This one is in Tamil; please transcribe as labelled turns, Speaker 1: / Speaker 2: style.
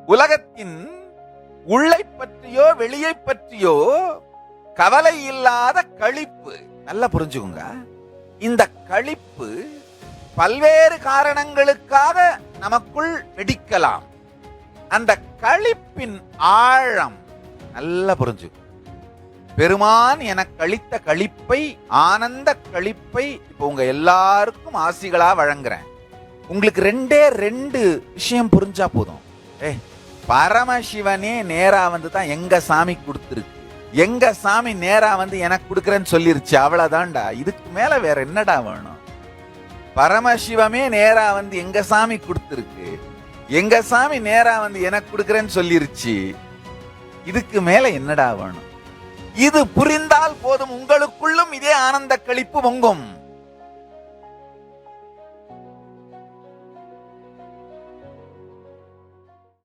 Speaker 1: உலகத்தின் உள்ளை பற்றியோ வெளியை பற்றியோ கவலை இல்லாத களிப்பு. நல்லா புரிஞ்சுக்குங்க. இந்த களிப்பு பல்வேறு காரணங்களுக்காக நமக்குள் வெடிக்கலாம். அந்த களிப்பின் ஆழம் நல்லா புரிஞ்சுக்கும். பெருமான் எனக்கு அளித்த களிப்பை, ஆனந்த களிப்பை இப்ப உங்க எல்லாருக்கும் ஆசிகளா வழங்குறேன். உங்களுக்கு ரெண்டு விஷயம் புரிஞ்சா போதும். பரமசிவனே நேரா வந்து தான் எங்க சாமி கொடுத்துருக்கு, எங்க சாமி நேரா வந்து எனக்கு கொடுக்குறேன்னு சொல்லிருச்சு, அவ்வளவுதான்டா. இதுக்கு மேல வேற என்னடா வேணும்? பரமசிவமே நேரா வந்து எங்க சாமி கொடுத்துருக்கு, எங்க சாமி நேரா வந்து எனக்கு கொடுக்குறேன்னு சொல்லிருச்சு, இதுக்கு மேல என்னடா வேணும்? இது புரிந்தால் போதும், உங்களுக்குள்ளும் இதே ஆனந்த களிப்பு பொங்கும்.